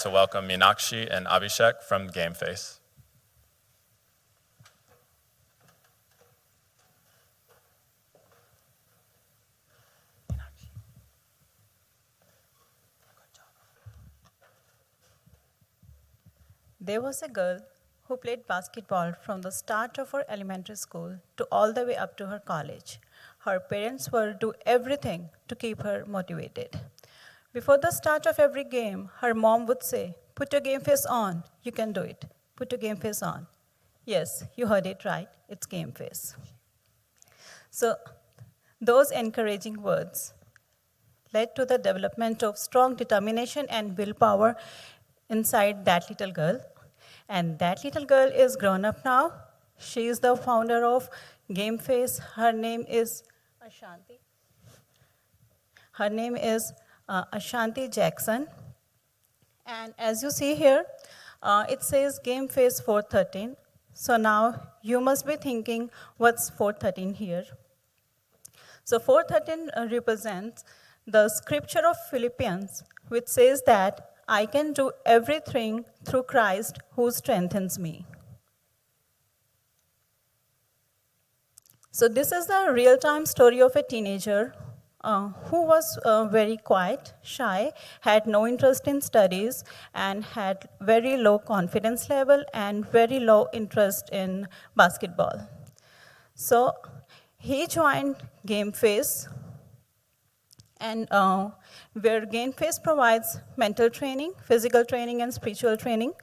to welcome Meenakshi and Abhishek from GameFace. There was a girl who played basketball from the start of her elementary school to all the way up to her college. Her parents would do everything to keep her motivated. Before the start of every game, her mom would say, "Put your game face on, you can do it. Put your game face on." Yes, you heard it right, it's game face. So those encouraging words led to the development of strong determination and willpower inside that little girl. And that little girl is grown up now. She is the founder of GameFace. Her name is Ashanti. Her name is Ashanti Jackson. And as you see here, it says GameFace 413. So now you must be thinking, what's 413 here? So 413 represents the scripture of Philippians, which says that I can do everything through Christ who strengthens me. So this is the real-time story of a teenager who was very quiet, shy, had no interest in studies, and had very low confidence level and very low interest in basketball. So he joined GameFace, and where GameFace provides mental training, physical training, and spiritual training.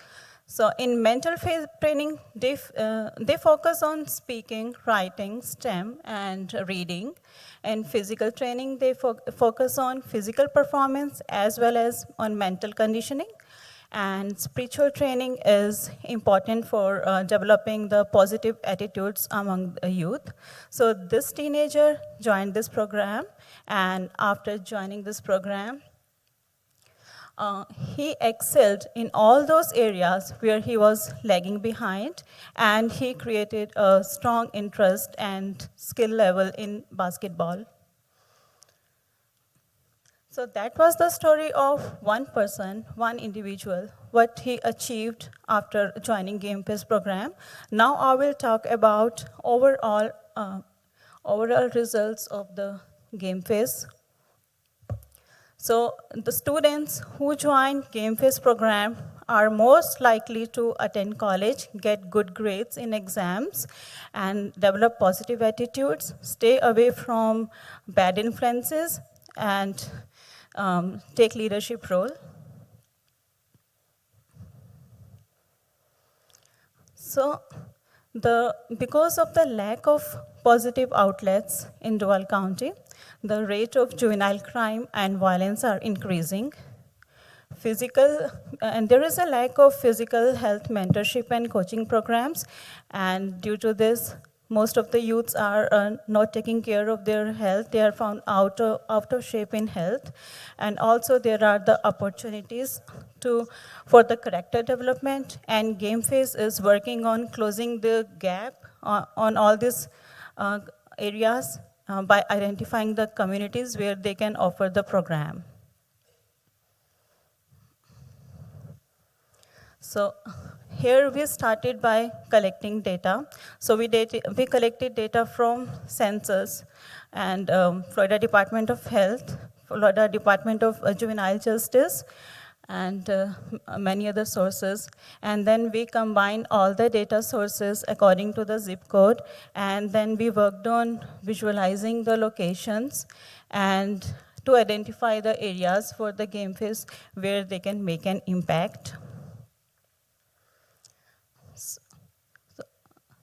So in mental training, they focus on speaking, writing, STEM, and reading. In physical training, they focus on physical performance as well as on mental conditioning. And spiritual training is important for developing the positive attitudes among the youth. So this teenager joined this program, and after joining this program, he excelled in all those areas where he was lagging behind, and he created a strong interest and skill level in basketball. So that was the story of one person, one individual, what he achieved after joining GameFace program. Now I will talk about overall results of the GameFace. So the students who join GameFace program are most likely to attend college, get good grades in exams, and develop positive attitudes, stay away from bad influences, and take leadership role. So because of the lack of positive outlets in Duval County, the rate of juvenile crime and violence are increasing. And there is a lack of physical health mentorship and coaching programs, and due to this, most of the youths are not taking care of their health. They are found out of shape in health. And also there are the opportunities for the character development, and GameFace is working on closing the gap on all these areas by identifying the communities where they can offer the program. So here we started by collecting data. So we collected data from census and Florida Department of Health, Florida Department of Juvenile Justice, and many other sources. And then we combined all the data sources according to the zip code, and then we worked on visualizing the locations and to identify the areas for the GameFace where they can make an impact.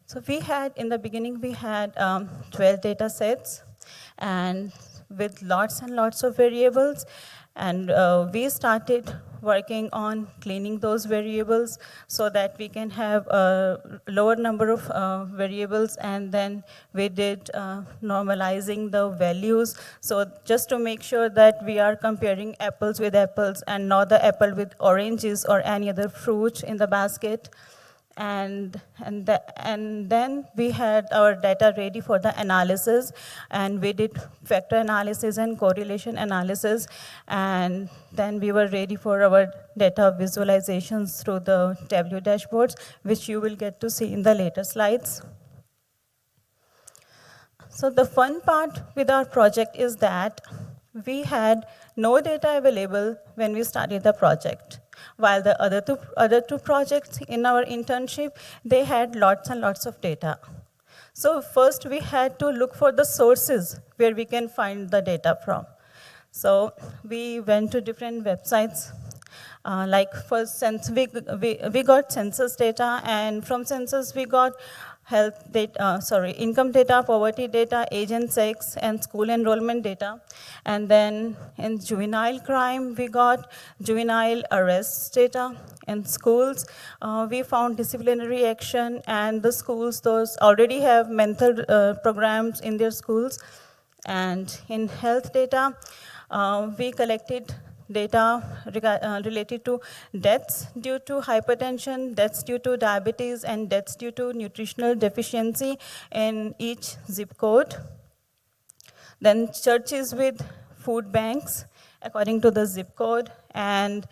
So in the beginning, we had 12 data sets, and with lots and lots of variables, and we started working on cleaning those variables so that we can have a lower number of variables, and then we did normalizing the values, so just to make sure that we are comparing apples with apples and not the apple with oranges or any other fruit in the basket. and then we had our data ready for the analysis, and we did factor analysis and correlation analysis, and then we were ready for our data visualizations through the Tableau dashboards, which you will get to see in the later slides. So the fun part with our project is that we had no data available when we started the project, while the other two projects in our internship, they had lots and lots of data. So first we had to look for the sources where we can find the data from. So we went to different websites. Like for we got census data, and from census we got income data, poverty data, age and sex, and school enrollment data. And then in juvenile crime, we got juvenile arrest data. In schools, we found disciplinary action, and the schools, those already have mental programs in their schools. And in health data, we collected data related to deaths due to hypertension, deaths due to diabetes, and deaths due to nutritional deficiency in each zip code. Then churches with food banks according to the zip code, and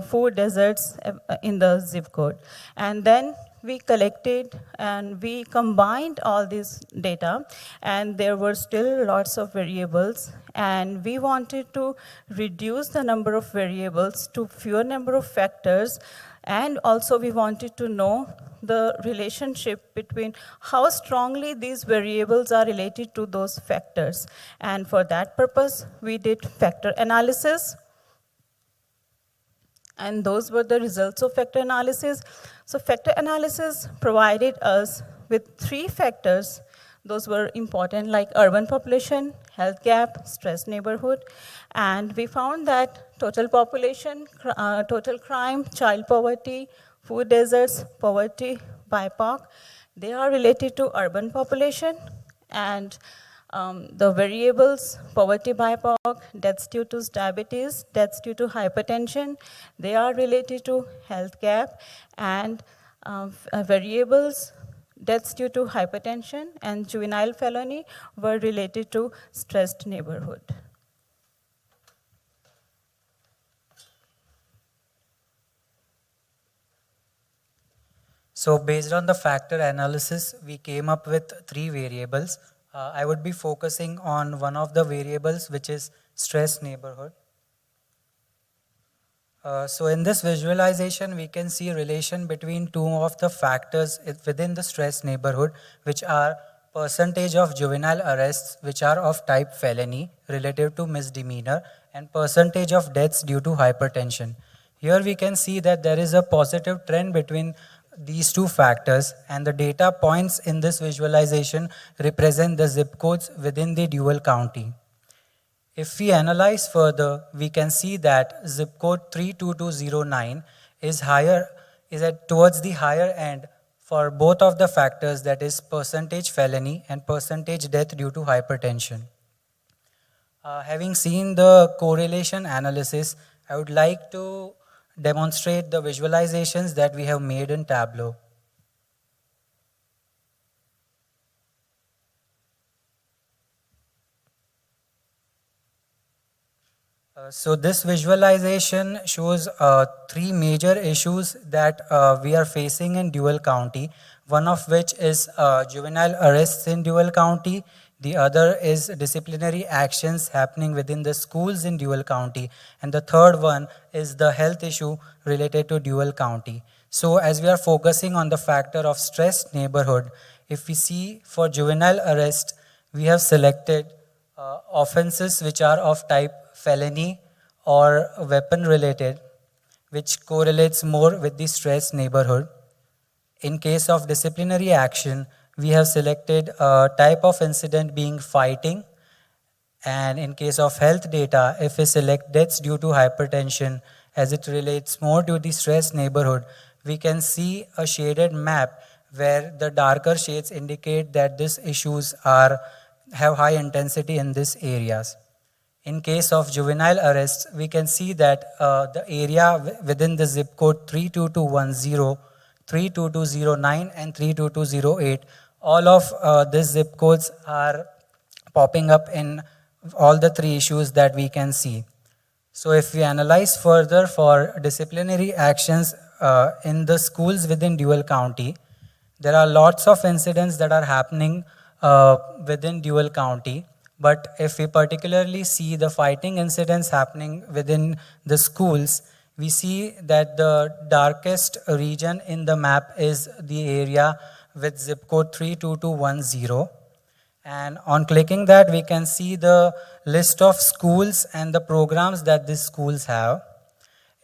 food deserts in the zip code. And then we collected and we combined all this data, and there were still lots of variables, and we wanted to reduce the number of variables to fewer number of factors, and also we wanted to know the relationship between how strongly these variables are related to those factors. And for that purpose, we did factor analysis. And those were the results of factor analysis. So factor analysis provided us with 3 factors. Those were important, like urban population, health gap, stress neighborhood. And we found that total population, total crime, child poverty, food deserts, poverty, BIPOC, they are related to urban population. And the variables, poverty, BIPOC, deaths due to diabetes, deaths due to hypertension, they are related to health gap. And variables, deaths due to hypertension and juvenile felony were related to stressed neighborhood. So based on the factor analysis, we came up with 3 variables. I would be focusing on one of the variables, which is stress neighborhood. So in this visualization, we can see a relation between 2 of the factors within the stress neighborhood, which are percentage of juvenile arrests, which are of type felony relative to misdemeanor, and percentage of deaths due to hypertension. Here we can see that there is a positive trend between these 2 factors, and the data points in this visualization represent the zip codes within the dual county. If we analyze further, we can see that zip code 32209 is towards the higher end for both of the factors, that is percentage felony and percentage death due to hypertension. Having seen the correlation analysis, I would like to demonstrate the visualizations that we have made in Tableau. So this visualization shows 3 major issues that we are facing in dual county, one of which is juvenile arrests in dual county. The other is disciplinary actions happening within the schools in dual county. And the third one is the health issue related to dual county. So as we are focusing on the factor of stressed neighborhood, if we see for juvenile arrest, we have selected offenses which are of type felony or weapon related, which correlates more with the stressed neighborhood. In case of disciplinary action, we have selected a type of incident being fighting. And in case of health data, if we select deaths due to hypertension, as it relates more to the stressed neighborhood, we can see a shaded map where the darker shades indicate that these issues have high intensity in these areas. In case of juvenile arrests, we can see that the area within the zip code 32210 32209 and 32208. All of these zip codes are popping up in all the three issues that we can see. So if we analyze further for disciplinary actions in the schools within Dual County, there are lots of incidents that are happening within Dual County. But if we particularly see the fighting incidents happening within the schools, we see that the darkest region in the map is the area with zip code 32210. And on clicking that, we can see the list of schools and the programs that these schools have.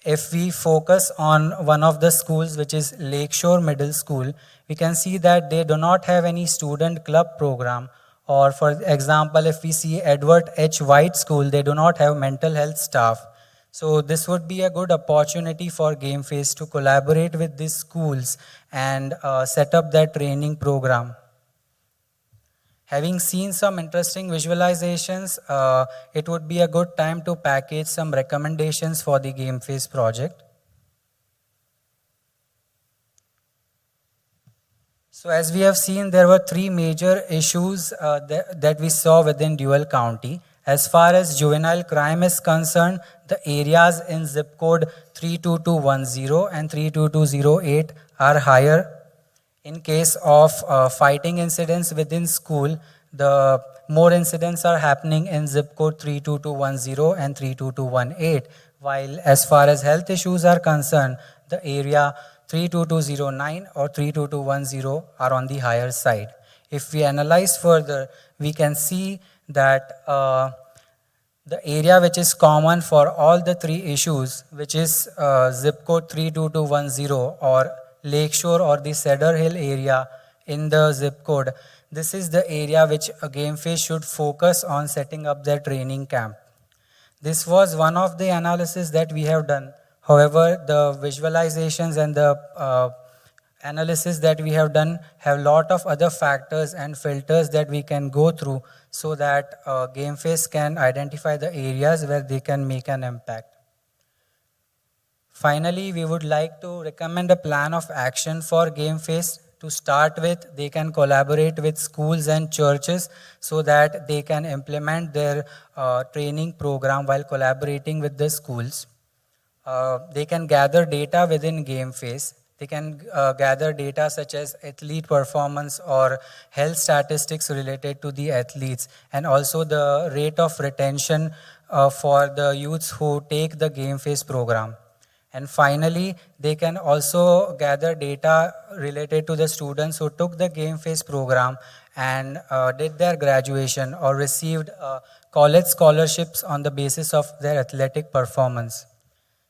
If we focus on one of the schools, which is Lakeshore Middle School, we can see that they do not have any student club program. Or for example, if we see Edward H. White School, they do not have mental health staff. So this would be a good opportunity for GameFace to collaborate with these schools and set up their training program. Having seen some interesting visualizations, it would be a good time to package some recommendations for the GameFace project. So as we have seen, there were three major issues that we saw within Dual County. As far as juvenile crime is concerned, the areas in zip code 32210 and 32208 are higher. In case of fighting incidents within school, the more incidents are happening in zip code 32210 and 32218, while as far as health issues are concerned, the area 32209 or 32210 are on the higher side. If we analyze further, we can see that the area which is common for all the three issues, which is zip code 32210 or Lakeshore or the Cedar Hill area in the zip code, this is the area which a GameFace should focus on setting up their training camp. This was one of the analysis that we have done. However, the visualizations and the analysis that we have done have a lot of other factors and filters that we can go through so that GameFace can identify the areas where they can make an impact. Finally, we would like to recommend a plan of action for GameFace. To start with, they can collaborate with schools and churches so that they can implement their training program while collaborating with the schools. They can gather data within GameFace. They can gather data such as athlete performance or health statistics related to the athletes, and also the rate of retention for the youths who take the GameFace program. And finally, they can also gather data related to the students who took the GameFace program and did their graduation or received college scholarships on the basis of their athletic performance.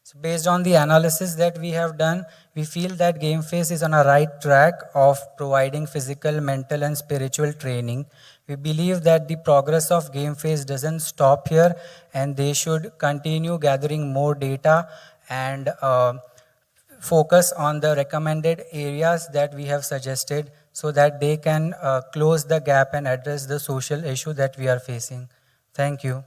So based on the analysis that we have done, we feel that GameFace is on a right track of providing physical, mental, and spiritual training. We believe that the progress of GameFace doesn't stop here, and they should continue gathering more data and focus on the recommended areas that we have suggested so that they can close the gap and address the social issue that we are facing. Thank you.